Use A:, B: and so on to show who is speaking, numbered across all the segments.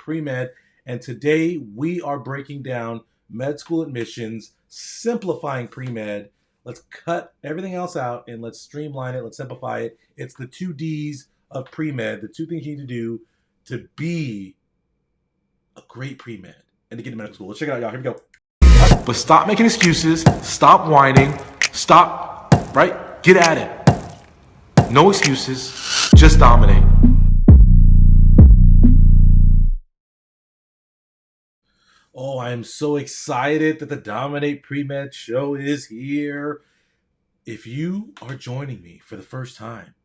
A: Premed, and today we are breaking down med school admissions, simplifying Premed. Let's cut everything else out and let's streamline it, let's simplify it. It's the 2 Ds of Premed, the 2 things you need to do to be a great Premed and to get into medical school. Let's check it out, y'all. Here we go. But stop making excuses, stop whining, stop, right? Get at it. No excuses, just dominate. Oh, I am so excited that the Dominate Premed show is here. If you are joining me for the first time,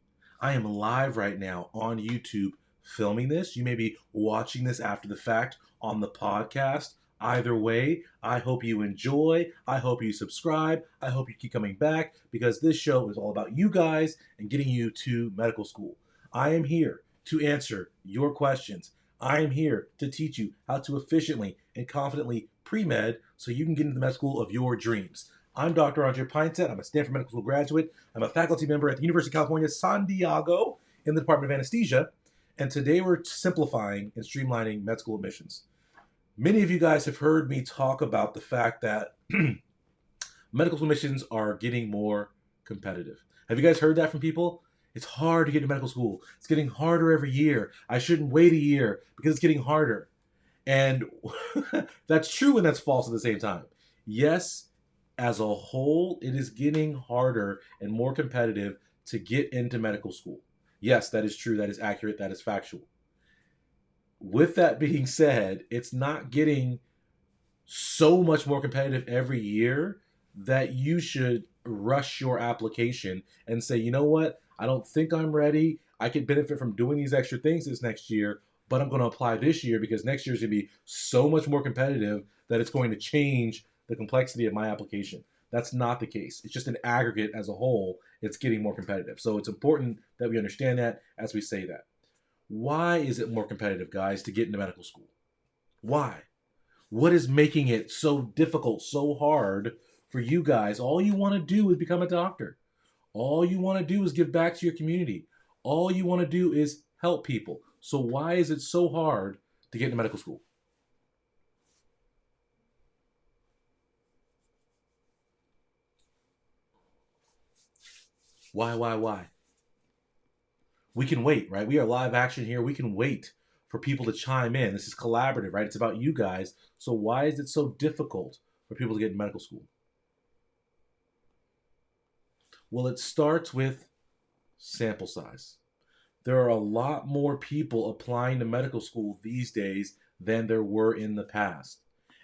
A: I am live right now on YouTube filming this. You may be watching this after the fact on the podcast. Either way, I hope you enjoy. I hope you subscribe. I hope you keep coming back because this show is all about you guys and getting you to medical school. I am here to answer your questions. I am here to teach you how to efficiently and confidently pre-med so you can get into the med school of your dreams. I'm Dr. Andre Pinesett. I'm a Stanford Medical School graduate. I'm a faculty member at the University of California, San Diego in the Department of Anesthesia. And today we're simplifying and streamlining med school admissions. Many of you guys have heard me talk about the fact that medical school admissions are getting more competitive. Have you guys heard that from people? It's hard to get into medical school. It's getting harder every year. I shouldn't wait a year because it's getting harder. And that's true and that's false at the same time. Yes, as a whole, it is getting harder and more competitive to get into medical school. Yes, that is true. That is accurate. That is factual. With that being said, it's not getting so much more competitive every year that you should rush your application and say, you know what? I don't think I'm ready. I could benefit from doing these extra things this next year, but I'm going to apply this year because next year is going to be so much more competitive that it's going to change the complexity of my application. That's not the case. It's just an aggregate as a whole. It's getting more competitive. So it's important that we understand that as we say that. Why is it more competitive, guys, to get into medical school? Why? What is making it so difficult, so hard for you guys? All you want to do is become a doctor. All you want to do is give back to your community. All you want to do is help people. So why is it so hard to get into medical school? Why? We can wait, right? We are live action here. We can wait for people to chime in. This is collaborative, right? It's about you guys. So why is it so difficult for people to get into medical school? Well, it starts with sample size. There are a lot more people applying to medical school these days than there were in the past.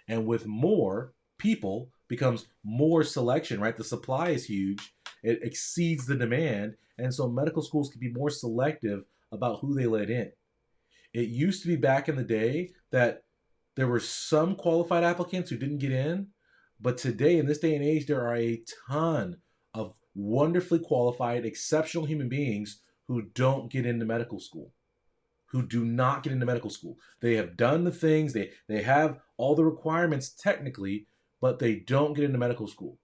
A: And with more people becomes more selection, right? The supply is huge. It exceeds the demand. And so medical schools can be more selective about who they let in. It used to be back in the day that there were some qualified applicants who didn't get in. But today, in this day and age, there are a ton of wonderfully qualified, exceptional human beings who don't get into medical school, who do not get into medical school. They have done the things, they have all the requirements technically, but they don't get into medical school.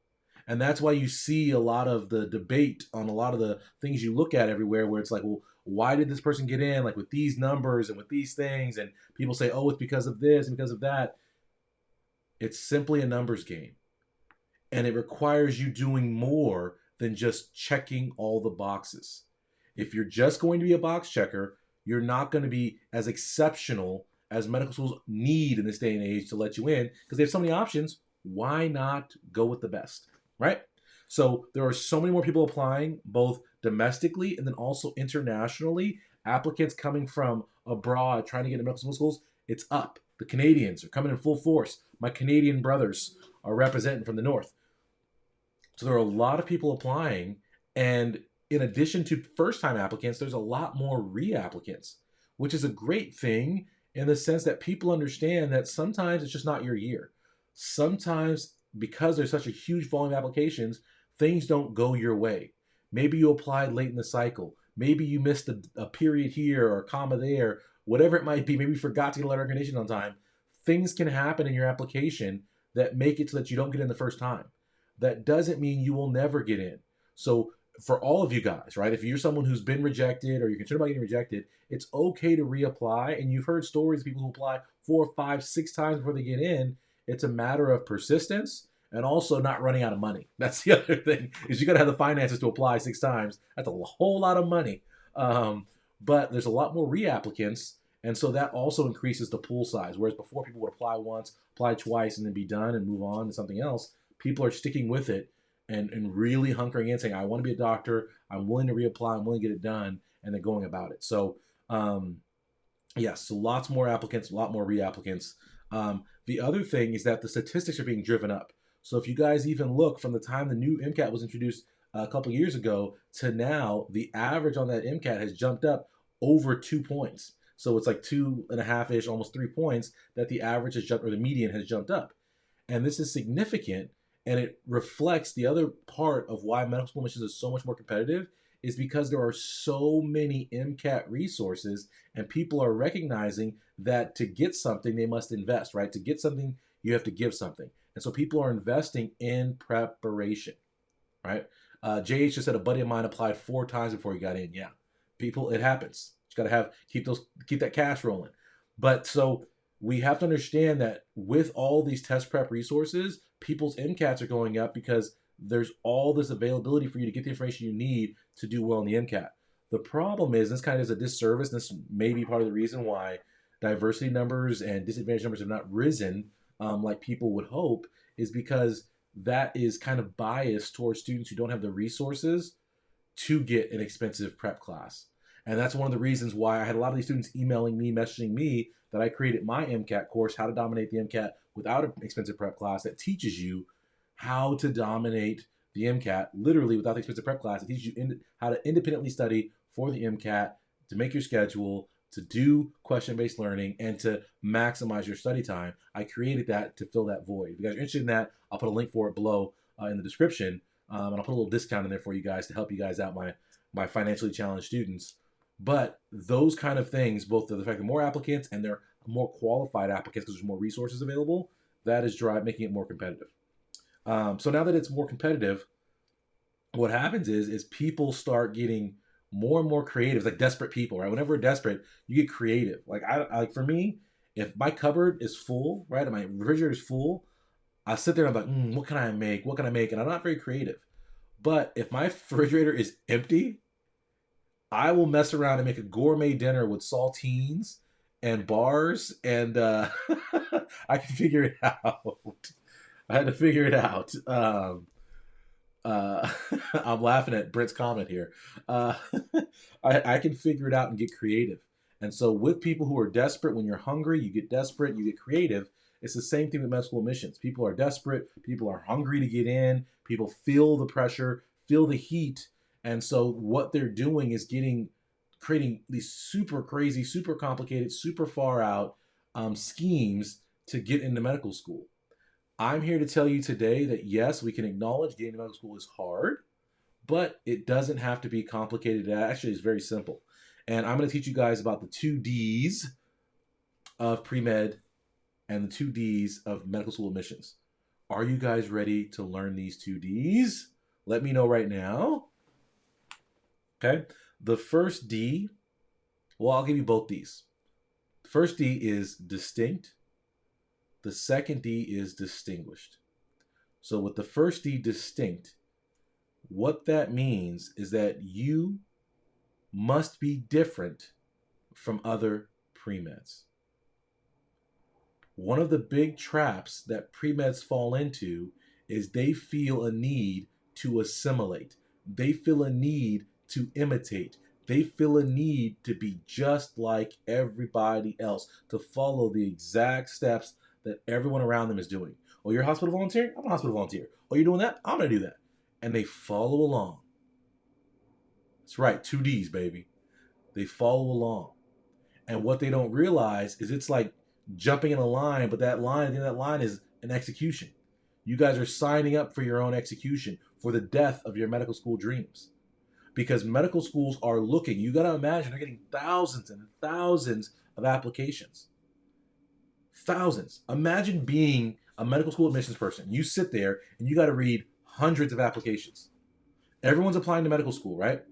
A: And that's why you see a lot of the debate on a lot of the things you look at everywhere where it's like, well, why did this person get in? Like with these numbers and with these things. And people say, oh, it's because of this and because of that. It's simply a numbers game. And it requires you doing more than just checking all the boxes. If you're just going to be a box checker, you're not going to be as exceptional as medical schools need in this day and age to let you in because they have so many options. Why not go with the best, right? So there are so many more people applying, both domestically and then also internationally. Applicants coming from abroad trying to get into medical schools, it's up. The Canadians are coming in full force. My Canadian brothers are representing from the north. So there are a lot of people applying, and in addition to first-time applicants, there's a lot more reapplicants, which is a great thing in the sense that people understand that sometimes it's just not your year. Sometimes, because there's such a huge volume of applications, things don't go your way. Maybe you applied late in the cycle. Maybe you missed a period here or a comma there, whatever it might be. Maybe you forgot to get a letter of recognition on time. Things can happen in your application that make it so that you don't get in the first time. That doesn't mean you will never get in. So for all of you guys, right? If you're someone who's been rejected or you're concerned about getting rejected, it's okay to reapply. And you've heard stories of people who apply 4, 5, 6 times before they get in. It's a matter of persistence and also not running out of money. That's the other thing, is you got to have the finances to apply 6 times. That's a whole lot of money. But there's a lot more reapplicants. And so that also increases the pool size. Whereas before people would apply once, apply twice, and then be done and move on to something else, people are sticking with it and really hunkering in, saying, I want to be a doctor, I'm willing to reapply, I'm willing to get it done, and then going about it. So, yes, so lots more applicants, a lot more reapplicants. The other thing is that the statistics are being driven up. So if you guys even look from the time the new MCAT was introduced a couple years ago to now, the average on that MCAT has jumped up over 2 points. So it's like 2.5-ish, almost 3 points that the average has jumped, or the median has jumped up. And this is significant, and it reflects the other part of why medical school admissions is so much more competitive, is because there are so many MCAT resources, and people are recognizing that to get something, they must invest, right? To get something, you have to give something. And so people are investing in preparation, right? JH just said a buddy of mine applied 4 times before he got in. Yeah, people, it happens. You got to keep that cash rolling. But so we have to understand that with all these test prep resources, people's MCATs are going up because there's all this availability for you to get the information you need to do well in the MCAT. The problem is, this kind of is a disservice. This may be part of the reason why diversity numbers and disadvantage numbers have not risen like people would hope, is because that is kind of biased towards students who don't have the resources to get an expensive prep class. And that's one of the reasons why I had a lot of these students emailing me, messaging me, that I created my MCAT course, How to Dominate the MCAT Without an Expensive Prep Class, that teaches you how to dominate the MCAT, literally without the expensive prep class. It teaches you how to independently study for the MCAT, to make your schedule, to do question-based learning, and to maximize your study time. I created that to fill that void. If you guys are interested in that, I'll put a link for it below in the description. And I'll put a little discount in there for you guys to help you guys out, my financially challenged students. But those kind of things, both the fact that more applicants and they're more qualified applicants because there's more resources available, that is making it more competitive. So now that it's more competitive, what happens is people start getting more and more creative, like desperate people, right? Whenever we're desperate, you get creative. Like for me, if my cupboard is full, right, and my refrigerator is full, I sit there and I'm like, what can I make? What can I make? And I'm not very creative. But if my refrigerator is empty, I will mess around and make a gourmet dinner with saltines and bars, and I can figure it out. I had to figure it out. I'm laughing at Brent's comment here. I can figure it out and get creative. And so with people who are desperate, when you're hungry, you get desperate, you get creative. It's the same thing with medical admissions. People are desperate. People are hungry to get in. People feel the pressure, feel the heat. And so what they're doing is creating these super crazy, super complicated, super far out schemes to get into medical school. I'm here to tell you today that yes, we can acknowledge getting to medical school is hard, but it doesn't have to be complicated. It actually is very simple. And I'm going to teach you guys about the 2 Ds of pre-med and the 2 Ds of medical school admissions. Are you guys ready to learn these 2 Ds? Let me know right now. Okay. The first D, well, I'll give you both Ds. The first D is distinct. The second D is distinguished. So with the first D, distinct, what that means is that you must be different from other pre-meds. One of the big traps that pre-meds fall into is they feel a need to assimilate. They feel a need to imitate. They feel a need to be just like everybody else, to follow the exact steps that everyone around them is doing. Oh, you're a hospital volunteer? I'm a hospital volunteer. Oh, you're doing that? I'm going to do that. And they follow along. That's right, 2 Ds, baby. They follow along. And what they don't realize is it's like jumping in a line, but that line, at the end of that line, is an execution. You guys are signing up for your own execution, for the death of your medical school dreams. Because medical schools are looking, you got to imagine, they're getting thousands and thousands of applications. Thousands. Imagine being a medical school admissions person. You sit there and you got to read hundreds of applications. Everyone's applying to medical school, right?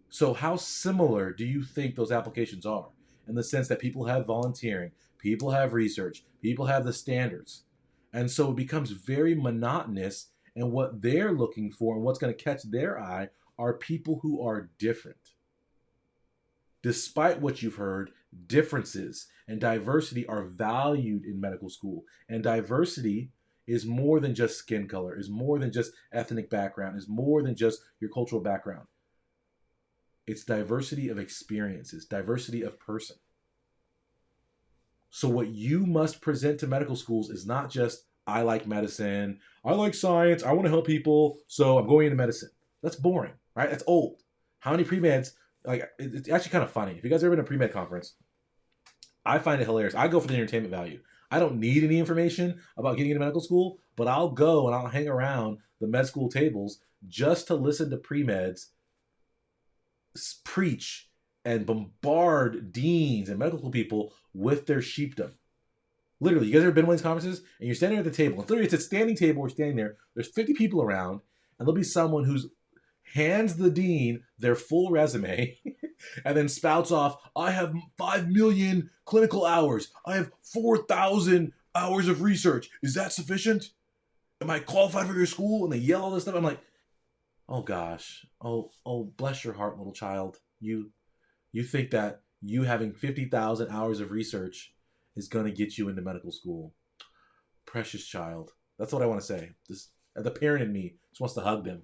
A: So how similar do you think those applications are? In the sense that people have volunteering, people have research, people have the standards. And so it becomes very monotonous, and what they're looking for and what's going to catch their eye are people who are different. Despite what you've heard, differences and diversity are valued in medical school. And diversity is more than just skin color, is more than just ethnic background, is more than just your cultural background. It's diversity of experiences, diversity of person. So what you must present to medical schools is not just, I like medicine, I like science, I want to help people, so I'm going into medicine. That's boring, right? That's old. How many pre-meds, like, it's actually kind of funny. If you guys ever been to a pre-med conference, I find it hilarious. I go for the entertainment value. I don't need any information about getting into medical school, but I'll go and I'll hang around the med school tables just to listen to pre-meds preach and bombard deans and medical school people with their sheepdom. Literally, you guys ever been to one of these conferences and you're standing at the table? Literally, it's a standing table. We're standing there. There's 50 people around, and there'll be someone who's hands the dean their full resume and then spouts off, I have 5 million clinical hours. I have 4,000 hours of research. Is that sufficient? Am I qualified for your school? And they yell all this stuff. I'm like, oh gosh. Oh, bless your heart, little child. You think that you having 50,000 hours of research is going to get you into medical school. Precious child. That's what I want to say. The parent in me just wants to hug them.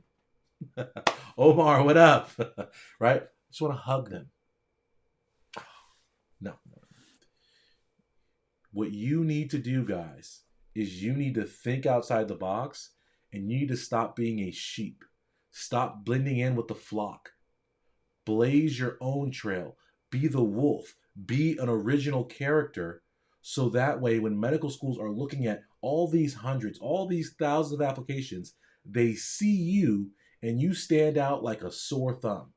A: Omar, what up? Right? I just want to hug them. No. What you need to do, guys, is you need to think outside the box, and you need to stop being a sheep. Stop blending in with the flock. Blaze your own trail. Be the wolf. Be an original character, so that way when medical schools are looking at all these hundreds, all these thousands of applications, they see you and you stand out like a sore thumb.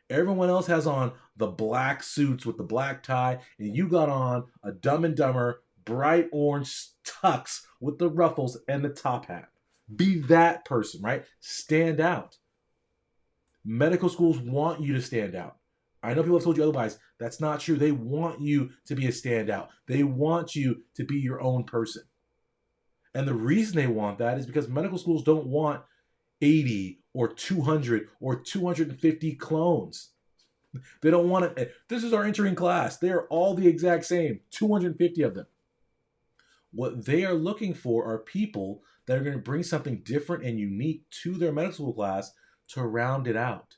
A: Everyone else has on the black suits with the black tie, and you got on a Dumb and Dumber bright orange tux with the ruffles and the top hat. Be that person, right? Stand out. Medical schools want you to stand out. I know people have told you otherwise. That's not true. They want you to be a standout. They want you to be your own person. And the reason they want that is because medical schools don't want 80 or 200 or 250 clones. They don't want it. This is our entering class. They're all the exact same, 250 of them. What they are looking for are people that are going to bring something different and unique to their medical school class to round it out,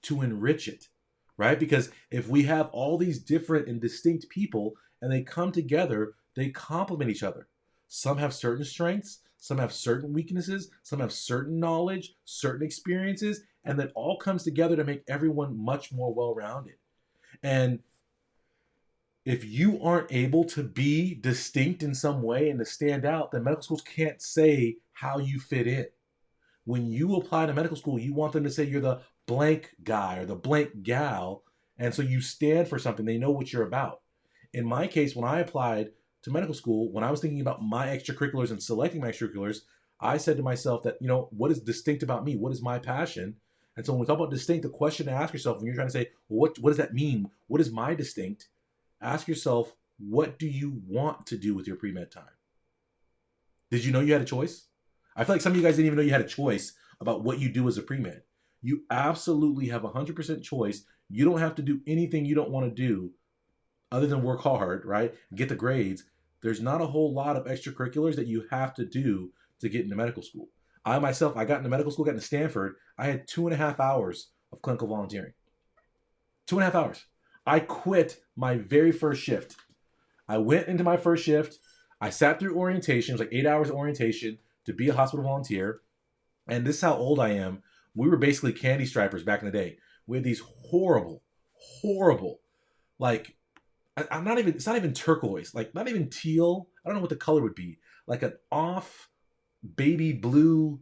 A: to enrich it, right? Because if we have all these different and distinct people and they come together, they complement each other. Some have certain strengths, some have certain weaknesses, some have certain knowledge, certain experiences, and that all comes together to make everyone much more well-rounded. And if you aren't able to be distinct in some way and to stand out, then medical schools can't say how you fit in. When you apply to medical school, you want them to say you're the blank guy or the blank gal, and so you stand for something. They know what you're about. In my case, when I applied to medical school, when I was thinking about my extracurriculars and selecting my extracurriculars, I said to myself that, what is distinct about me? What is my passion? And so when we talk about distinct, the question to ask yourself when you're trying to say, well, what does that mean? What is my distinct? Ask yourself, what do you want to do with your pre-med time? Did you know you had a choice? I feel like some of you guys didn't even know you had a choice about what you do as a pre-med. You absolutely have 100% choice. You don't have to do anything you don't want to do other than work hard, right? Get the grades. There's not a whole lot of extracurriculars that you have to do to get into medical school. I got into medical school, got into Stanford. I had 2.5 hours of clinical volunteering. 2.5 hours. I quit my very first shift. I went into my first shift. I sat through orientation. It was like 8 hours of orientation to be a hospital volunteer. And this is how old I am. We were basically candy stripers back in the day. We had these horrible, like, it's not even turquoise, like not even teal. I don't know what the color would be. Like an off baby blue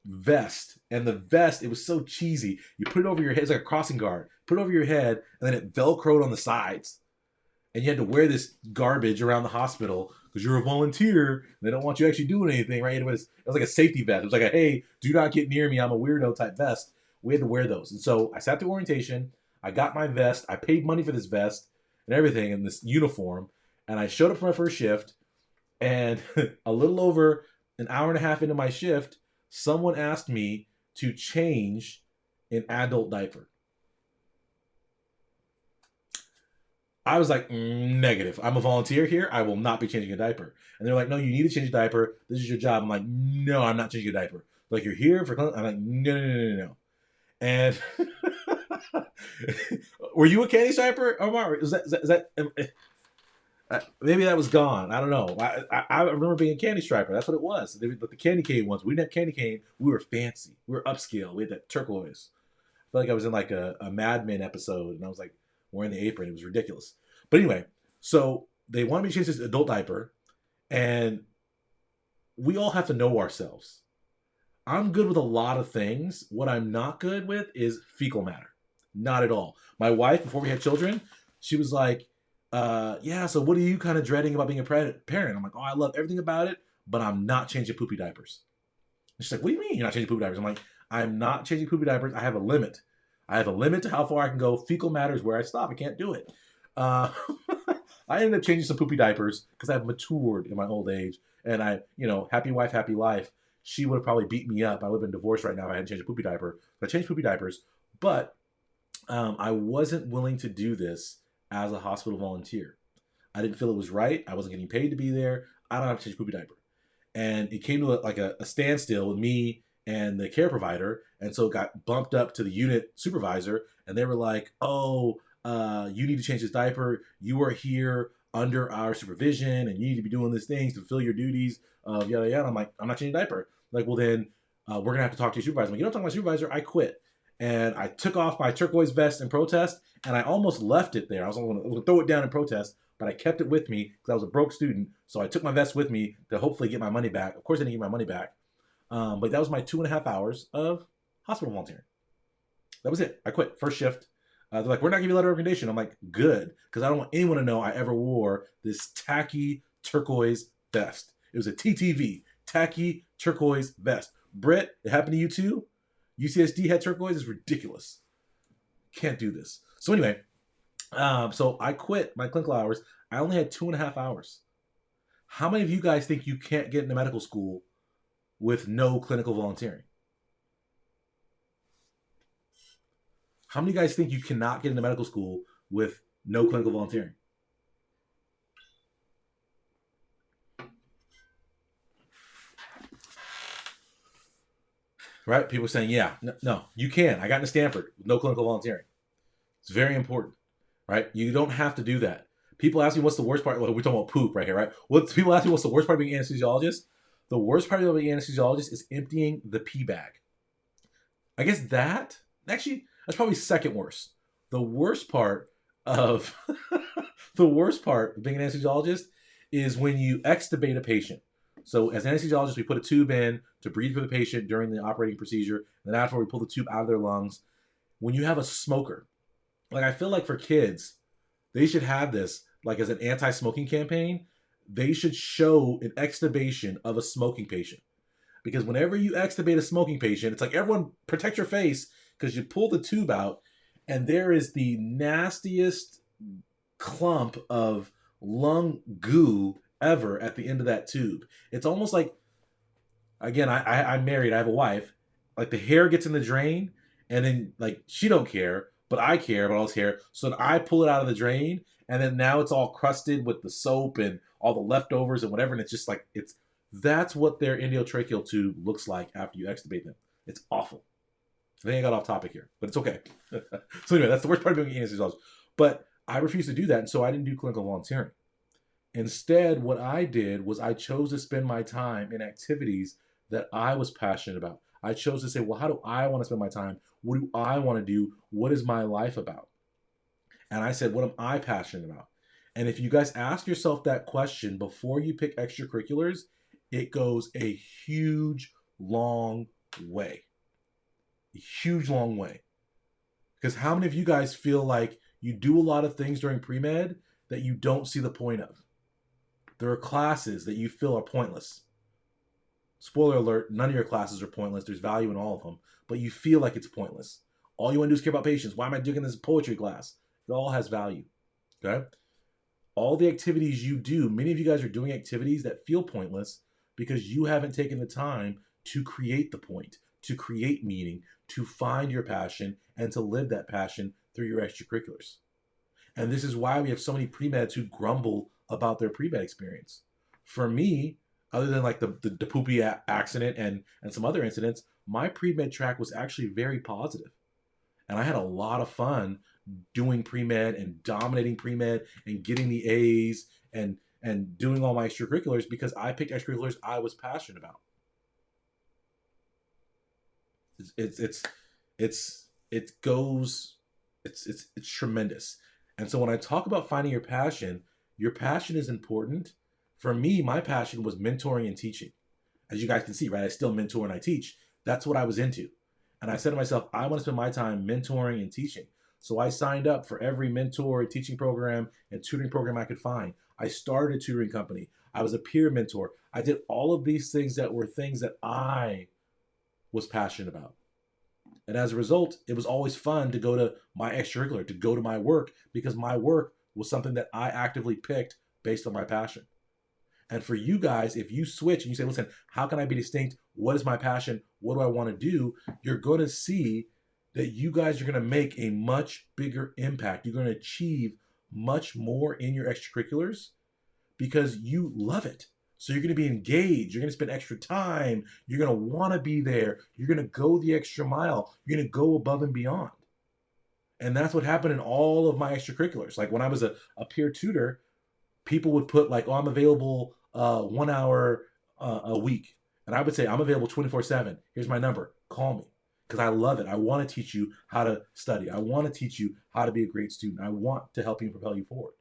A: vest. And the vest, it was so cheesy. You put it over your head, it's like a crossing guard. Put it over your head, and then it Velcroed on the sides. And you had to wear this garbage around the hospital because you're a volunteer. They don't want you actually doing anything, right? It was like a safety vest. It was like hey, do not get near me. I'm a weirdo type vest. We had to wear those. And so I sat through orientation. I got my vest. I paid money for this vest and everything and this uniform. And I showed up for my first shift. And a little over an hour and a half into my shift, someone asked me to change an adult diaper. I was like, negative. I'm a volunteer here. I will not be changing a diaper. And they're like, no, you need to change a diaper. This is your job. I'm like, no, I'm not changing a diaper. Like, you're here for... I'm like, no. And were you a candy striper, Omar? Is that maybe that was gone. I don't know. I remember being a candy striper. That's what it was. But the candy cane ones, we didn't have candy cane. We were fancy. We were upscale. We had that turquoise. I felt like I was in like a Mad Men episode, and I was like wearing the apron. It was ridiculous. But anyway, so they wanted me to change this adult diaper, and we all have to know ourselves. I'm good with a lot of things. What I'm not good with is fecal matter. Not at all. My wife, before we had children, she was like, yeah, so what are you kind of dreading about being a parent? I'm like, oh, I love everything about it, but I'm not changing poopy diapers. And she's like, what do you mean you're not changing poopy diapers? I'm like, I'm not changing poopy diapers. I have a limit. I have a limit to how far I can go. Fecal matter is where I stop. I can't do it. I ended up changing some poopy diapers because I've matured in my old age. And happy wife, happy life. She would have probably beat me up. I would have been divorced right now if I hadn't changed a poopy diaper. So I changed poopy diapers. But I wasn't willing to do this as a hospital volunteer. I didn't feel it was right. I wasn't getting paid to be there. I don't have to change a poopy diaper. And it came to a standstill with me and the care provider. And so it got bumped up to the unit supervisor. And they were like, oh, you need to change this diaper. You are here under our supervision and you need to be doing these things to fulfill your duties of yada yada. I'm like, I'm not changing a diaper. Like, well then we're going to have to talk to your supervisor. I'm like, you don't talk to my supervisor. I quit. And I took off my turquoise vest in protest, and I almost left it there. I was going to throw it down in protest, but I kept it with me because I was a broke student. So I took my vest with me to hopefully get my money back. Of course, I didn't get my money back. But that was my 2.5 hours of hospital volunteering. That was it. I quit. First shift. They're like, we're not giving you a letter of recommendation. I'm like, good, because I don't want anyone to know I ever wore this tacky turquoise vest. It was a TTV, tacky turquoise vest. Brett, it happened to you too? UCSD had turquoise. It's ridiculous. Can't do this. So anyway, so I quit my clinical hours. I only had 2.5 hours. How many of you guys think you can't get into medical school with no clinical volunteering? How many of you guys think you cannot get into medical school with no clinical volunteering? Right? People are saying, yeah, no, you can. I got into Stanford with no clinical volunteering. It's very important, right? You don't have to do that. People ask me what's the worst part. Well, we're talking about poop right here, right? People ask me what's the worst part of being an anesthesiologist. The worst part of being an anesthesiologist is emptying the pee bag. I guess that's probably second worst. The worst part of being an anesthesiologist is when you extubate a patient. So as anesthesiologists, we put a tube in to breathe for the patient during the operating procedure. And then after we pull the tube out of their lungs. When you have a smoker, like I feel like for kids, they should have this like as an anti-smoking campaign. They should show an extubation of a smoking patient. Because whenever you extubate a smoking patient, it's like everyone protect your face because you pull the tube out and there is the nastiest clump of lung goo ever at the end of that tube. It's almost like, again, I'm married, I have a wife, like the hair gets in the drain and then like she don't care, but I care about all this hair. So then I pull it out of the drain and then now it's all crusted with the soap and all the leftovers and whatever. And it's just like, that's what their endotracheal tube looks like after you extubate them. It's awful. I think I got off topic here, but it's okay. So anyway, that's the worst part of being an anesthesiologist. But I refused to do that, and so I didn't do clinical volunteering. Instead, what I did was I chose to spend my time in activities that I was passionate about. I chose to say, well, how do I want to spend my time? What do I want to do? What is my life about? And I said, what am I passionate about? And if you guys ask yourself that question before you pick extracurriculars, it goes a huge, long way. A huge, long way. Because how many of you guys feel like you do a lot of things during pre-med that you don't see the point of? There are classes that you feel are pointless. Spoiler alert, none of your classes are pointless. There's value in all of them, but you feel like it's pointless. All you want to do is care about patients. Why am I doing this poetry class? It all has value. Okay? All the activities you do, many of you guys are doing activities that feel pointless because you haven't taken the time to create the point, to create meaning, to find your passion, and to live that passion through your extracurriculars. And this is why we have so many pre-meds who grumble about their pre-med experience. For me, other than like the poopy accident and some other incidents, my pre-med track was actually very positive. And I had a lot of fun doing pre-med and dominating pre-med and getting the A's and doing all my extracurriculars because I picked extracurriculars I was passionate about. It's tremendous. And so when I talk about finding your passion is important. For me, my passion was mentoring and teaching. As you guys can see, right? I still mentor and I teach. That's what I was into. And I said to myself, I want to spend my time mentoring and teaching. So I signed up for every mentor, teaching program, and tutoring program I could find. I started a tutoring company. I was a peer mentor. I did all of these things that were things that I was passionate about. And as a result, it was always fun to go to my extracurricular, to go to my work, because my work was something that I actively picked based on my passion. And for you guys, if you switch and you say, listen, how can I be distinct? What is my passion? What do I want to do? You're going to see that you guys are going to make a much bigger impact. You're going to achieve much more in your extracurriculars because you love it. So you're going to be engaged. You're going to spend extra time. You're going to want to be there. You're going to go the extra mile. You're going to go above and beyond. And that's what happened in all of my extracurriculars. Like when I was a peer tutor, people would put like, oh, I'm available 1 hour a week. And I would say, I'm available 24/7. Here's my number. Call me. Because I love it. I want to teach you how to study. I want to teach you how to be a great student. I want to help you and propel you forward.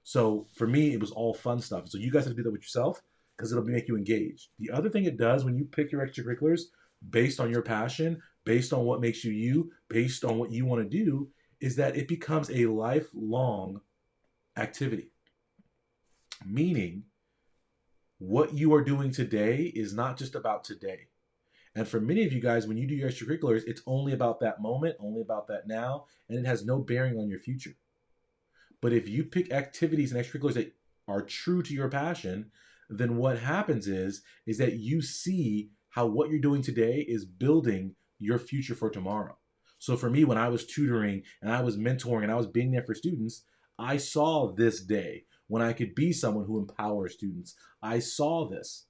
A: So for me, it was all fun stuff. So you guys have to do that with yourself because it'll make you engaged. The other thing it does when you pick your extracurriculars based on your passion, based on what makes you you, based on what you want to do, is that it becomes a lifelong activity. Meaning, what you are doing today is not just about today. And for many of you guys, when you do your extracurriculars, it's only about that moment, only about that now, and it has no bearing on your future. But if you pick activities and extracurriculars that are true to your passion, then what happens is that you see how what you're doing today is building your future for tomorrow. So for me, when I was tutoring and I was mentoring and I was being there for students, I saw this day when I could be someone who empowers students. I saw this.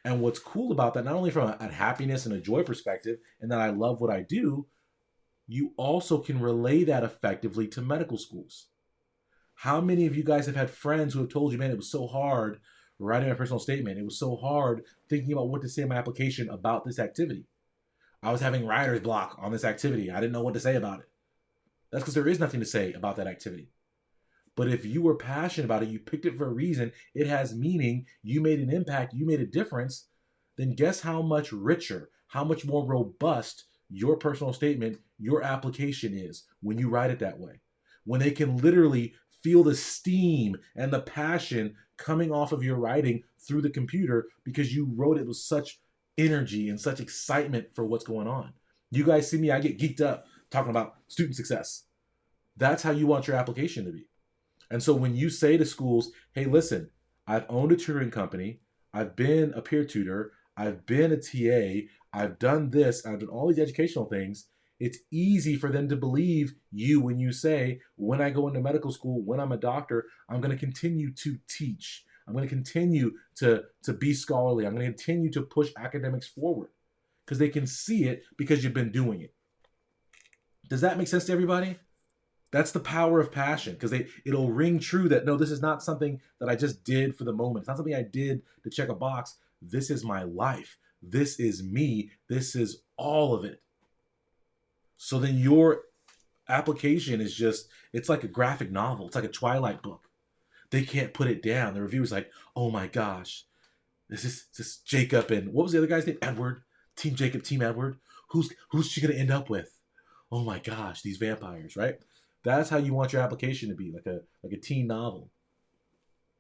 A: And what's cool about that, not only from a happiness and a joy perspective, and that I love what I do, you also can relay that effectively to medical schools. How many of you guys have had friends who have told you, man, it was so hard writing my personal statement. It was so hard thinking about what to say in my application about this activity. I was having writer's block on this activity. I didn't know what to say about it. That's because there is nothing to say about that activity. But if you were passionate about it, you picked it for a reason, it has meaning, you made an impact, you made a difference, then guess how much richer, how much more robust your personal statement, your application is when you write it that way. When they can literally feel the steam and the passion coming off of your writing through the computer because you wrote it with such energy and such excitement for what's going on. You guys see me, I get geeked up talking about student success. That's how you want your application to be. And so when you say to schools, hey, listen, I've owned a tutoring company, I've been a peer tutor, I've been a TA, I've done this, I've done all these educational things, it's easy for them to believe you when you say, when I go into medical school, when I'm a doctor, I'm going to continue to teach. I'm going to continue to be scholarly. I'm going to continue to push academics forward because they can see it because you've been doing it. Does that make sense to everybody? That's the power of passion because it'll ring true that, no, this is not something that I just did for the moment. It's not something I did to check a box. This is my life. This is me. This is all of it. So then your application is just, it's like a graphic novel. It's like a Twilight book. They can't put it down. The reviewer's like, oh my gosh, this is Jacob and what was the other guy's name? Edward. Team Jacob, Team Edward. Who's she going to end up with? Oh my gosh, these vampires, right? That's how you want your application to be, like a teen novel,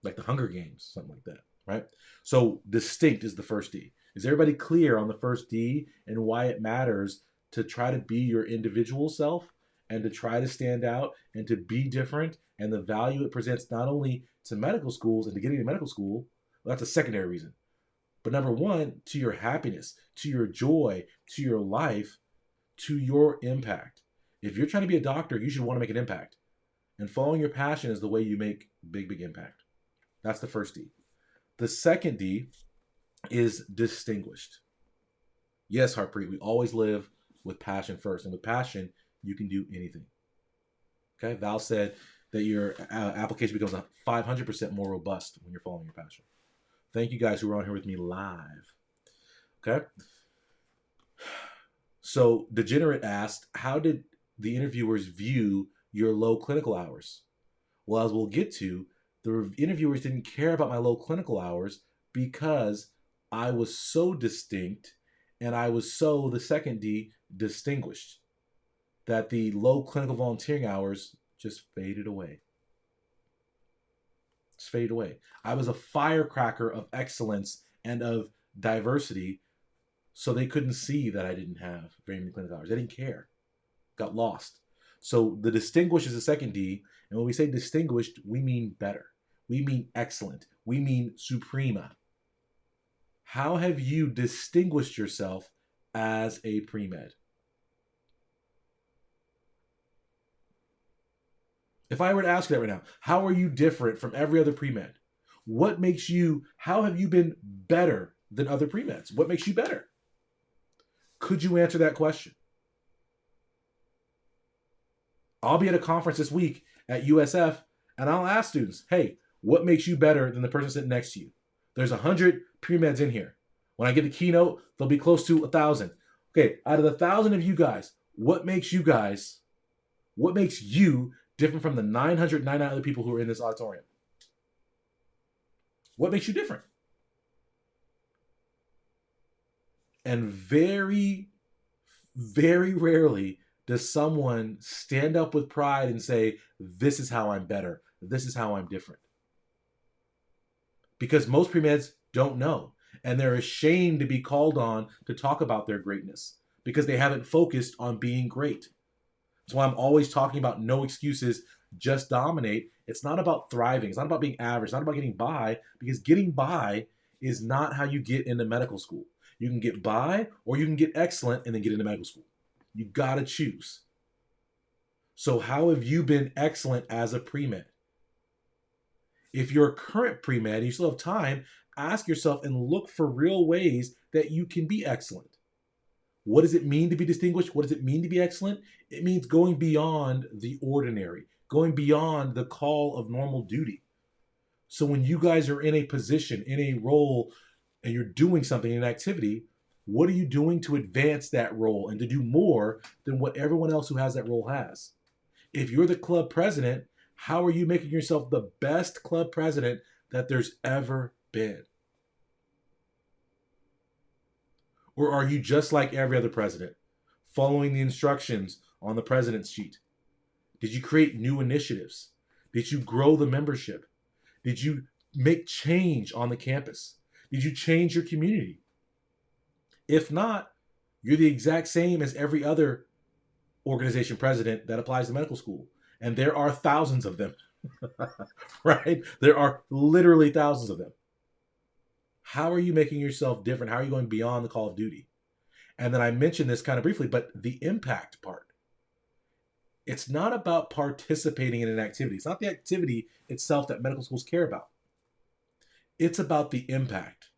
A: like the Hunger Games, something like that, right? So distinct is the first D. Is everybody clear on the first D and why it matters to try to be your individual self and to try to stand out and to be different, and the value it presents not only to medical schools and to getting to medical school? Well, that's a secondary reason. But number one, to your happiness, to your joy, to your life, to your impact. If you're trying to be a doctor, you should want to make an impact. And following your passion is the way you make big, big impact. That's the first D. The second D is distinguished. Yes, Harpreet, we always live with passion first. And with passion, you can do anything. Okay, Val said that your application becomes 500% more robust when you're following your passion. Thank you guys who are on here with me live. Okay. So Degenerate asked, how did the interviewers view your low clinical hours? Well, as we'll get to, the interviewers didn't care about my low clinical hours because I was so distinct and I was so, the second D, distinguished, that the low clinical volunteering hours just faded away. Just faded away. I was a firecracker of excellence and of diversity, so they couldn't see that I didn't have very many clinical hours. They didn't care. Got lost. So the distinguished is the second D, and when we say distinguished, we mean better. We mean excellent. We mean suprema. How have you distinguished yourself as a pre-med? If I were to ask you that right now, how are you different from every other pre-med? What makes you, how have you been better than other pre-meds? What makes you better? Could you answer that question? I'll be at a conference this week at USF, and I'll ask students, hey, what makes you better than the person sitting next to you? There's 100 pre-meds in here. When I get the keynote, they'll be close to 1,000. Okay, out of the 1,000 of you guys, what makes you different from the 999 other people who are in this auditorium? What makes you different? And very, very rarely does someone stand up with pride and say, this is how I'm better. This is how I'm different. Because most pre-meds don't know. And they're ashamed to be called on to talk about their greatness because they haven't focused on being great. That's why I'm always talking about no excuses, just dominate. It's not about thriving. It's not about being average. It's not about getting by, because getting by is not how you get into medical school. You can get by, or you can get excellent and then get into medical school. You got to choose. So how have you been excellent as a pre-med? If you're a current pre-med and you still have time, ask yourself and look for real ways that you can be excellent. What does it mean to be distinguished? What does it mean to be excellent? It means going beyond the ordinary, going beyond the call of normal duty. So when you guys are in a position, in a role, and you're doing something, an activity, what are you doing to advance that role and to do more than what everyone else who has that role has? If you're the club president, how are you making yourself the best club president that there's ever been? Or are you just like every other president, following the instructions on the president's sheet? Did you create new initiatives? Did you grow the membership? Did you make change on the campus? Did you change your community? If not, you're the exact same as every other organization president that applies to medical school. And there are thousands of them, right? There are literally thousands of them. How are you making yourself different? How are you going beyond the call of duty? And then I mentioned this kind of briefly, but the impact part. It's not about participating in an activity. It's not the activity itself that medical schools care about. It's about the impact.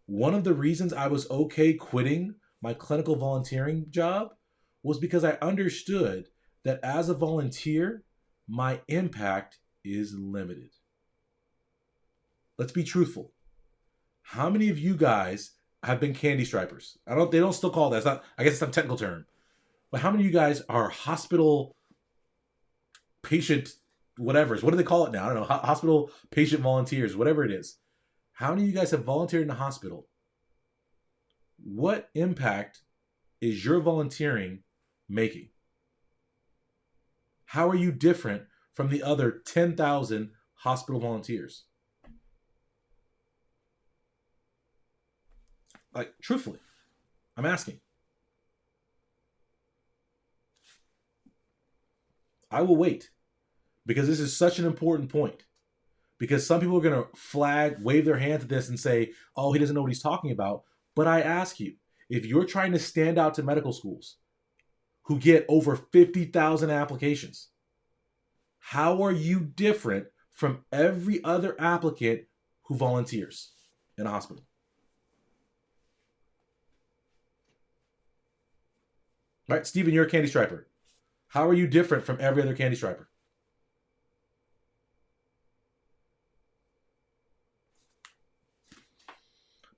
A: One of the reasons I was okay quitting my clinical volunteering job was because I understood that as a volunteer, my impact is limited. Let's be truthful. How many of you guys have been candy stripers? They don't still call that. It's not, I guess it's not a technical term. But how many of you guys are hospital patient whatevers? What do they call it now? I don't know. Hospital patient volunteers, whatever it is. How many of you guys have volunteered in a hospital? What impact is your volunteering making? How are you different from the other 10,000 hospital volunteers? Like, truthfully, I'm asking. I will wait because this is such an important point. Because some people are going to wave their hands at this and say, oh, he doesn't know what he's talking about. But I ask you, if you're trying to stand out to medical schools who get over 50,000 applications, how are you different from every other applicant who volunteers in a hospital? Right? Steven, you're a candy striper. How are you different from every other candy striper?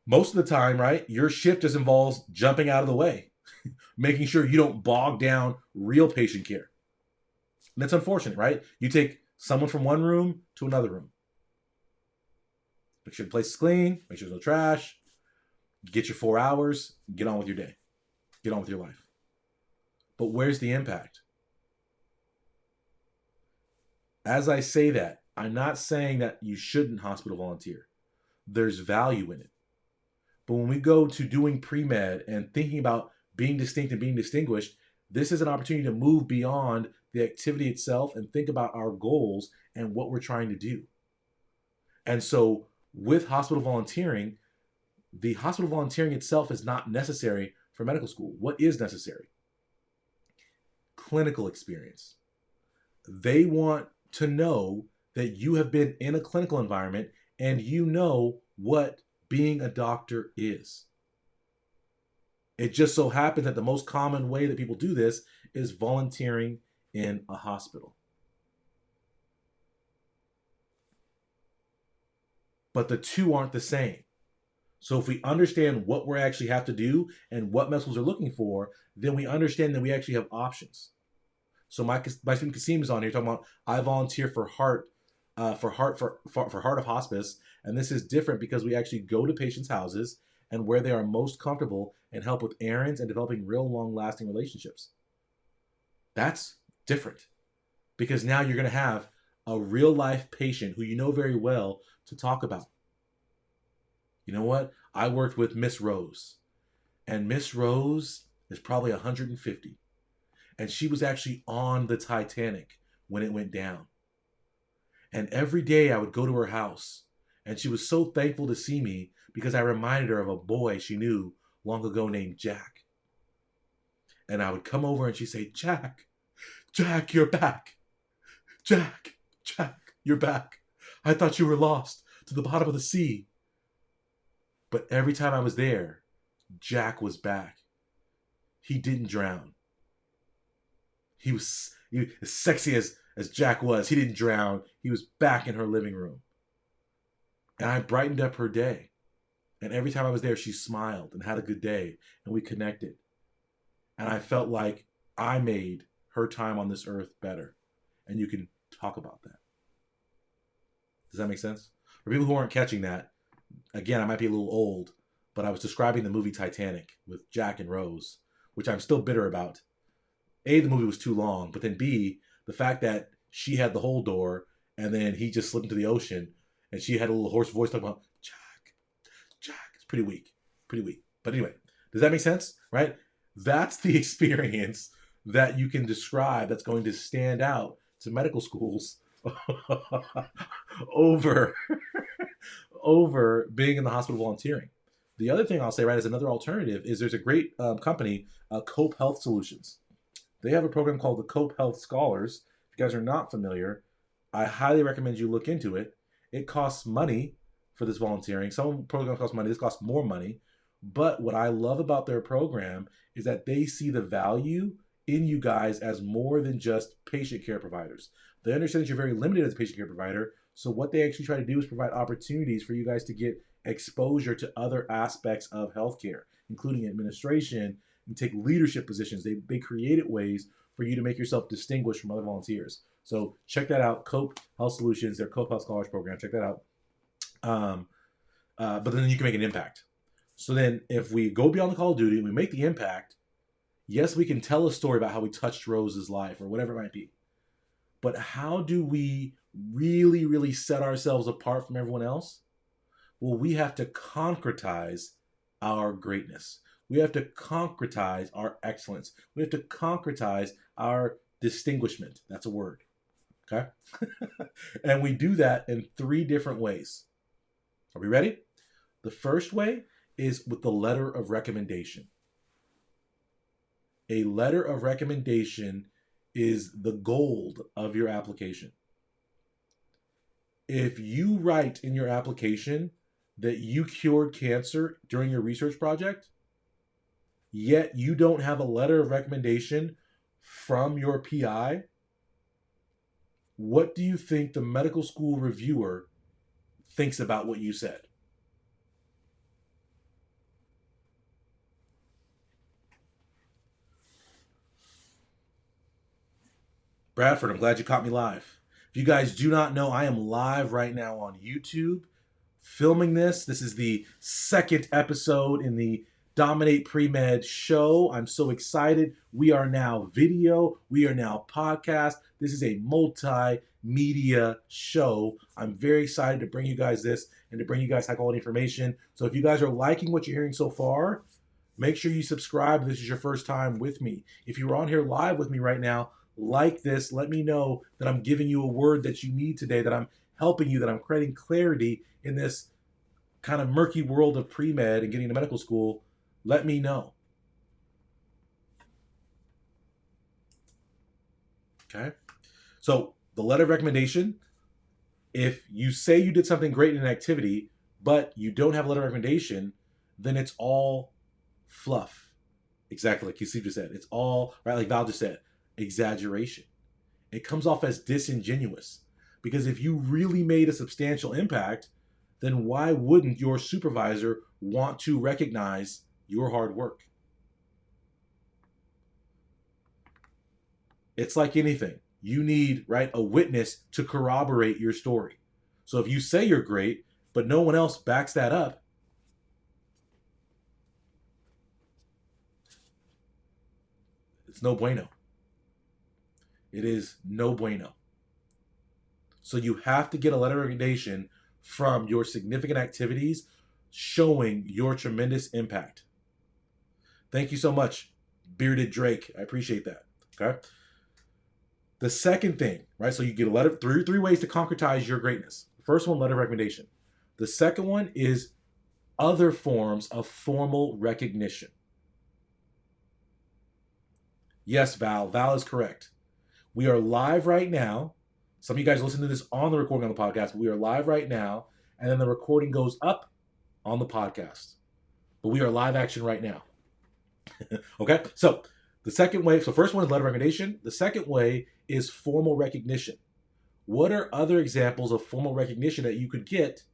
A: Most of the time, right, your shift just involves jumping out of the way, making sure you don't bog down real patient care. And that's unfortunate, right? You take someone from one room to another room. Make sure the place is clean, make sure there's no trash, get your 4 hours, get on with your day, get on with your life. But where's the impact? As I say that, I'm not saying that you shouldn't hospital volunteer. There's value in it. But when we go to doing pre-med and thinking about being distinct and being distinguished, this is an opportunity to move beyond the activity itself and think about our goals and what we're trying to do. And so with hospital volunteering, the hospital volunteering itself is not necessary for medical school. What is necessary? Clinical experience. They want to know that you have been in a clinical environment and you know what being a doctor is. It just so happens that the most common way that people do this is volunteering in a hospital. But the two aren't the same. So if we understand what we actually have to do and what medical schools are looking for, then we understand that we actually have options. So my student Kasim is on here talking about I volunteer for heart of hospice, and this is different because we actually go to patients' houses and where they are most comfortable and help with errands and developing real long-lasting relationships. That's different because now you're going to have a real-life patient who you know very well to talk about. You know what? I worked with Miss Rose, and Miss Rose is probably 150, and she was actually on the Titanic when it went down. And every day I would go to her house, and she was so thankful to see me because I reminded her of a boy she knew long ago named Jack. And I would come over and she'd say, Jack, Jack, you're back. Jack, Jack, you're back. I thought you were lost to the bottom of the sea. But every time I was there, Jack was back. He didn't drown. He was as sexy as Jack was. He didn't drown. He was back in her living room. And I brightened up her day. And every time I was there, she smiled and had a good day. And we connected. And I felt like I made her time on this earth better. And you can talk about that. Does that make sense? For people who aren't catching that, again, I might be a little old, but I was describing the movie Titanic with Jack and Rose, which I'm still bitter about. A, the movie was too long, but then B, the fact that she had the whole door and then he just slipped into the ocean and she had a little hoarse voice talking about Jack, Jack. It's pretty weak. Pretty weak. But anyway, does that make sense? Right? That's the experience that you can describe that's going to stand out to medical schools over over being in the hospital volunteering. The other thing I'll say, right, is another alternative is there's a great company, Cope Health Solutions. They have a program called the Cope Health Scholars. If you guys are not familiar, I highly recommend you look into it. It costs money for this volunteering. Some programs cost money. This costs more money. But what I love about their program is that they see the value in you guys as more than just patient care providers. They understand that you're very limited as a patient care provider. So what they actually try to do is provide opportunities for you guys to get exposure to other aspects of healthcare, including administration, and take leadership positions. They created ways for you to make yourself distinguished from other volunteers. So check that out. Cope Health Solutions, their Cope Health Scholars Program. Check that out. But then you can make an impact. So then if we go beyond the call of duty and we make the impact, yes, we can tell a story about how we touched Rose's life or whatever it might be. But how do we really, really set ourselves apart from everyone else? Well, we have to concretize our greatness. We have to concretize our excellence. We have to concretize our distinguishment. That's a word. Okay? And we do that in 3 different ways. Are we ready? The first way is with the letter of recommendation. A letter of recommendation is the gold of your application. If you write in your application that you cured cancer during your research project, yet you don't have a letter of recommendation from your PI, what do you think the medical school reviewer thinks about what you said? Bradford, I'm glad you caught me live. If you guys do not know, I am live right now on YouTube filming this. This is the 2nd episode in the Dominate Premed show. I'm so excited. We are now video. We are now podcast. This is a multimedia show. I'm very excited to bring you guys this and to bring you guys high quality information. So if you guys are liking what you're hearing so far, make sure you subscribe if this is your first time with me. If you're on here live with me right now, like this, let me know that I'm giving you a word that you need today, that I'm helping you, that I'm creating clarity in this kind of murky world of pre-med and getting to medical school. Let me know. Okay? So the letter of recommendation, if you say you did something great in an activity, but you don't have a letter of recommendation, then it's all fluff. Exactly like Steve just said. It's all, right, like Val just said, exaggeration. It comes off as disingenuous. Because if you really made a substantial impact, then why wouldn't your supervisor want to recognize your hard work? It's like anything. You need, right, a witness to corroborate your story. So if you say you're great, but no one else backs that up, it's no bueno. It is no bueno. So you have to get a letter of recommendation from your significant activities showing your tremendous impact. Thank you so much, Bearded Drake. I appreciate that. Okay. The second thing, right? So you get a letter, three ways to concretize your greatness. The first one, letter of recommendation. The second one is other forms of formal recognition. Yes, Val. Val is correct. We are live right now. Some of you guys listen to this on the recording on the podcast, but we are live right now, and then the recording goes up on the podcast. But we are live action right now. Okay? So the second way, so first one is letter of recommendation. The second way is formal recognition. What are other examples of formal recognition that you could get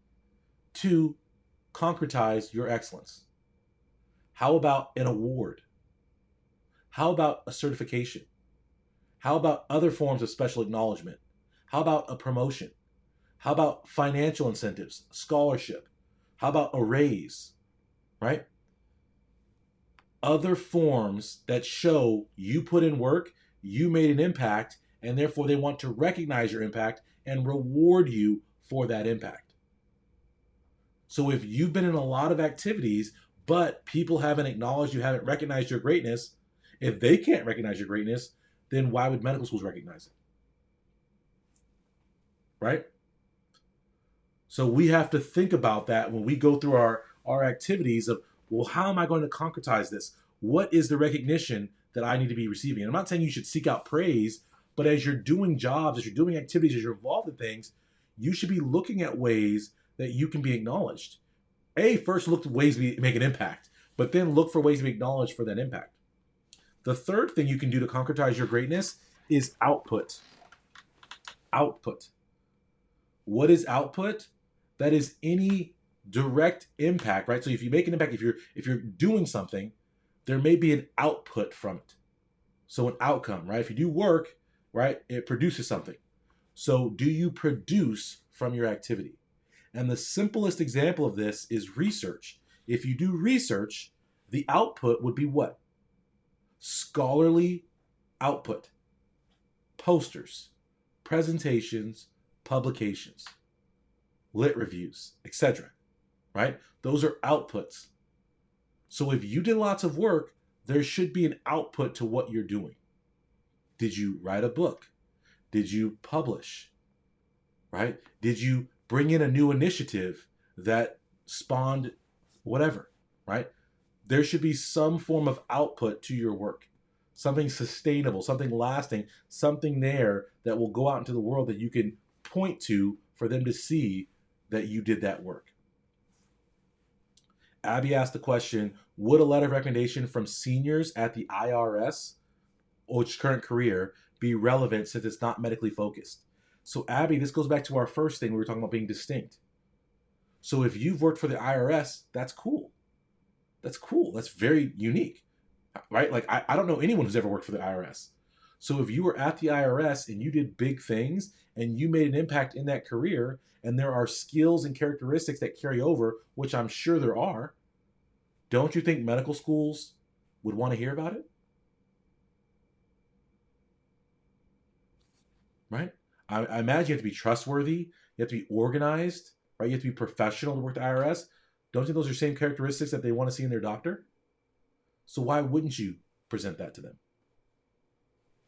A: to concretize your excellence? How about an award? How about a certification? How about other forms of special acknowledgement? How about a promotion? How about financial incentives, scholarship? How about a raise, right? Other forms that show you put in work, you made an impact, and therefore they want to recognize your impact and reward you for that impact. So if you've been in a lot of activities, but people haven't acknowledged you, haven't recognized your greatness, if they can't recognize your greatness, then why would medical schools recognize it? Right? So we have to think about that when we go through our activities of, well, how am I going to concretize this? What is the recognition that I need to be receiving? And I'm not saying you should seek out praise, but as you're doing jobs, as you're doing activities, as you're involved in things, you should be looking at ways that you can be acknowledged. First look at ways to make an impact, but then look for ways to be acknowledged for that impact. The third thing you can do to concretize your greatness is output. Output. What is output? That is any direct impact, right? So if you make an impact, if you're doing something, there may be an output from it. So an outcome, right? If you do work, right, it produces something. So do you produce from your activity? And the simplest example of this is research. If you do research, the output would be what? Scholarly output. Posters, presentations, publications, lit reviews, etc. Right? Those are outputs. So if you did lots of work, there should be an output to what you're doing. Did you write a book? Did you publish? Right? Did you bring in a new initiative that spawned whatever? Right? There should be some form of output to your work, something sustainable, something lasting, something there that will go out into the world that you can point to for them to see that you did that work. Abby asked the question, would a letter of recommendation from seniors at the IRS or its current career be relevant since it's not medically focused? So Abby, this goes back to our first thing we were talking about being distinct. So if you've worked for the IRS, that's cool. That's cool. That's very unique, right? Like I don't know anyone who's ever worked for the IRS. So if you were at the IRS and you did big things and you made an impact in that career, and there are skills and characteristics that carry over, which I'm sure there are, don't you think medical schools would want to hear about it? Right? I imagine you have to be trustworthy, you have to be organized, right? You have to be professional to work at the IRS. Don't you think those are the same characteristics that they want to see in their doctor? So why wouldn't you present that to them?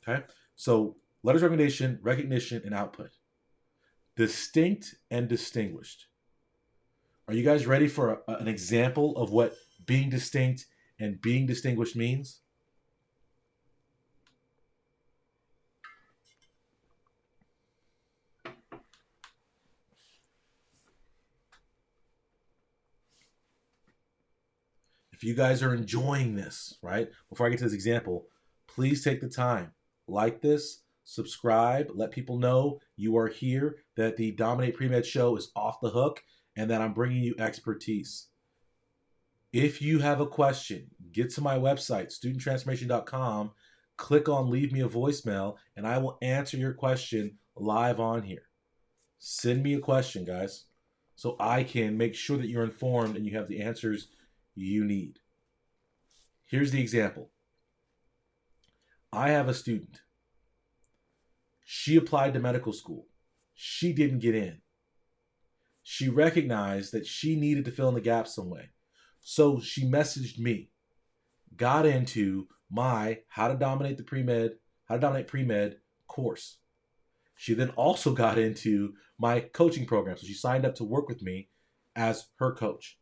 A: Okay? So letters of recommendation, recognition, and output. Distinct and distinguished. Are you guys ready for an example of what being distinct and being distinguished means? If you guys are enjoying this, right, before I get to this example, please take the time, like this, subscribe, let people know you are here, that the Dominate Premed show is off the hook, and that I'm bringing you expertise. If you have a question, get to my website, studenttransformation.com, click on leave me a voicemail, and I will answer your question live on here. Send me a question, guys, so I can make sure that you're informed and you have the answers you need. Here's the example. I have a student. She applied to medical school. She didn't get in. She recognized that she needed to fill in the gaps some way. So she messaged me, got into my How to Dominate Premed course. She then also got into my coaching program. So she signed up to work with me as her coach.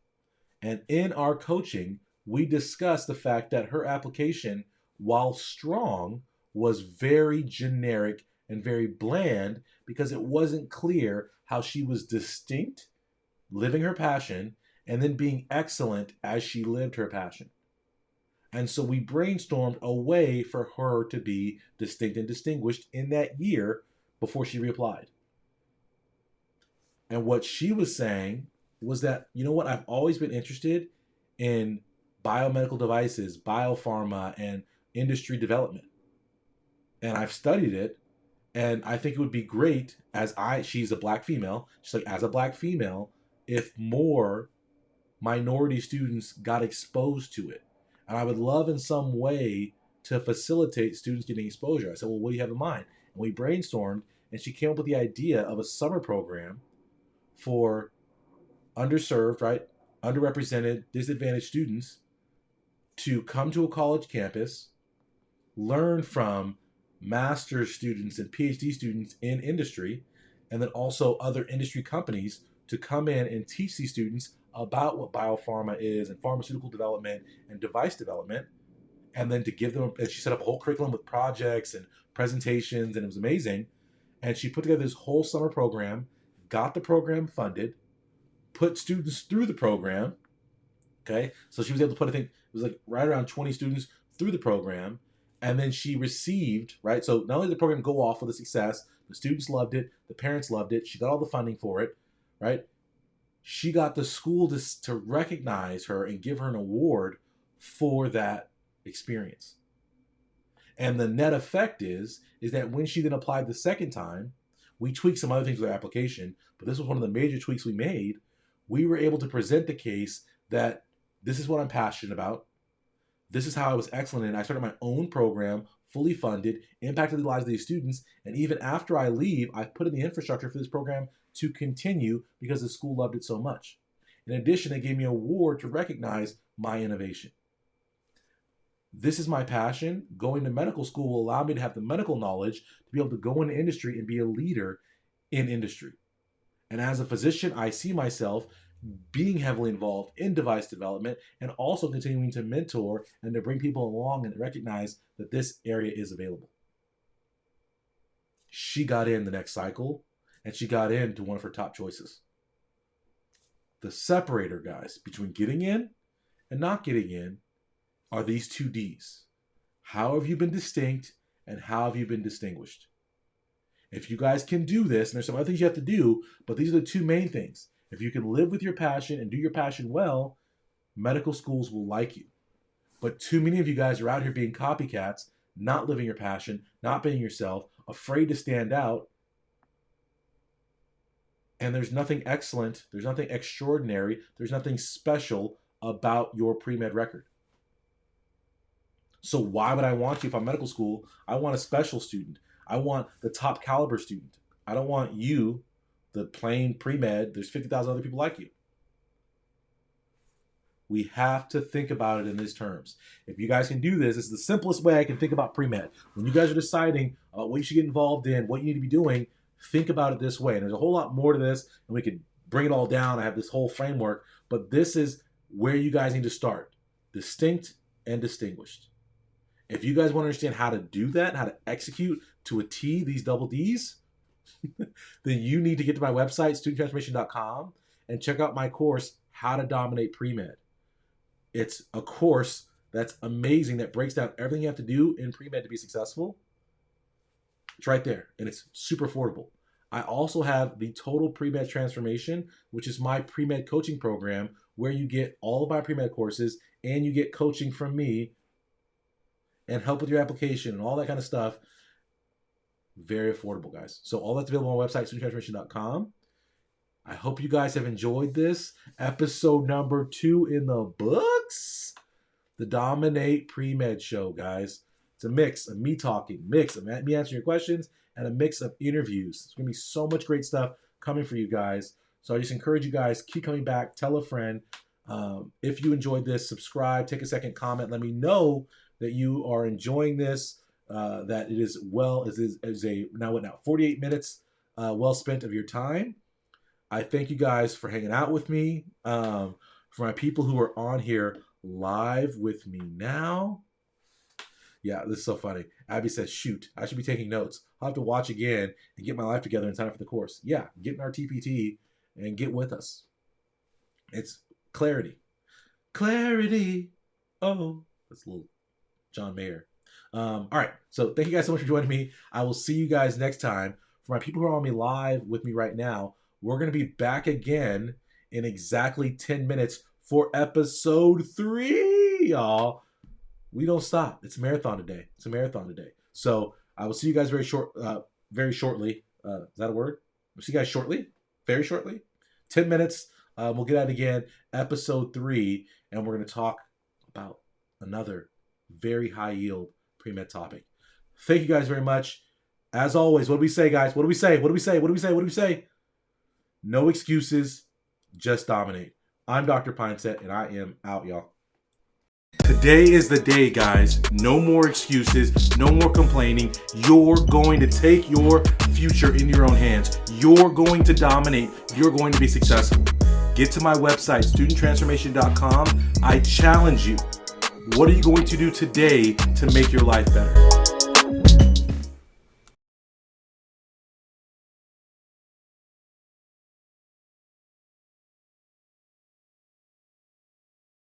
A: And in our coaching, we discussed the fact that her application, while strong, was very generic and very bland because it wasn't clear how she was distinct, living her passion, and then being excellent as she lived her passion. And so we brainstormed a way for her to be distinct and distinguished in that year before she reapplied. And what she was saying was that, you know what, I've always been interested in biomedical devices, biopharma, and industry development. And I've studied it, and I think it would be great she's a black female, she's like, as a black female, if more minority students got exposed to it. And I would love in some way to facilitate students getting exposure. I said, well, what do you have in mind? And we brainstormed, and she came up with the idea of a summer program for underserved, right, underrepresented, disadvantaged students to come to a college campus, learn from master's students and PhD students in industry, and then also other industry companies to come in and teach these students about what biopharma is and pharmaceutical development and device development, and then to give them, and she set up a whole curriculum with projects and presentations, and it was amazing. And she put together this whole summer program, got the program funded, put students through the program. Okay, so she was able to put, I think it was like right around 20 students through the program, and then she received, right, so not only did the program go off with a success, the students loved it, the parents loved it, she got all the funding for it, right, she got the school to recognize her and give her an award for that experience. And the net effect is that when she then applied the second time, we tweaked some other things with her application, but this was one of the major tweaks we made. We were able to present the case that this is what I'm passionate about. This is how I was excellent in. I started my own program, fully funded, impacted the lives of these students, and even after I leave, I've put in the infrastructure for this program to continue because the school loved it so much. In addition, they gave me an award to recognize my innovation. This is my passion. Going to medical school will allow me to have the medical knowledge to be able to go into industry and be a leader in industry. And as a physician, I see myself being heavily involved in device development and also continuing to mentor and to bring people along and recognize that this area is available. She got in the next cycle, and she got into one of her top choices. The separator, guys, between getting in and not getting in are these two D's. How have you been distinct and how have you been distinguished? If you guys can do this, and there's some other things you have to do, but these are the two main things. If you can live with your passion and do your passion well, medical schools will like you. But too many of you guys are out here being copycats, not living your passion, not being yourself, afraid to stand out. And there's nothing excellent, there's nothing extraordinary, there's nothing special about your pre-med record. So why would I want you if I'm medical school? I want a special student. I want the top caliber student. I don't want you, the plain pre-med. There's 50,000 other people like you. We have to think about it in these terms. If you guys can do this, this is the simplest way I can think about pre-med. When you guys are deciding what you should get involved in, what you need to be doing, think about it this way. And there's a whole lot more to this, and we could bring it all down. I have this whole framework, but this is where you guys need to start. Distinct and distinguished. If you guys want to understand how to do that, how to execute to a T these double Ds, then you need to get to my website, studenttransformation.com, and check out my course, How to Dominate Pre-Med. It's a course that's amazing that breaks down everything you have to do in pre-med to be successful. It's right there, and it's super affordable. I also have the Total Pre-Med Transformation, which is my pre-med coaching program where you get all of my pre-med courses and you get coaching from me and help with your application and all that kind of stuff. Very affordable, guys. So all that's available on our website, studenttransformation.com. I hope you guys have enjoyed this. Episode number 2 in the books. The Dominate Pre-Med Show, guys. It's a mix of me talking, mix of me answering your questions, and a mix of interviews. There's going to be so much great stuff coming for you guys. So I just encourage you guys, keep coming back, tell a friend. If you enjoyed this, subscribe, take a second, comment. Let me know that you are enjoying this, that it is now 48 minutes well spent of your time. I thank you guys for hanging out with me. For my people who are on here live with me now. Yeah, this is so funny. Abby says, shoot, I should be taking notes. I'll have to watch again and get my life together and sign up for the course. Yeah, get in our TPT and get with us. It's clarity. Clarity. Oh, that's a little John Mayer. All right, so thank you guys so much for joining me. I will see you guys next time. For my people who are on me live with me right now, we're going to be back again in exactly 10 minutes for episode 3, y'all. We don't stop. It's a marathon today. It's a marathon today. So I will see you guys very shortly. Is that a word? We'll see you guys shortly. Very shortly. 10 minutes. We'll get out again. Episode 3. And we're going to talk about another very high yield pre-med topic. Thank you guys very much. As always, what do we say, guys? What do we say? What do we say? What do we say? What do we say? No excuses. Just dominate. I'm Dr. Pinesett, and I am out, y'all. Today is the day, guys. No more excuses, no more complaining. You're going to take your future in your own hands. You're going to dominate. You're going to be successful. Get to my website, studenttransformation.com. I challenge you. What are you going to do today to make your life better?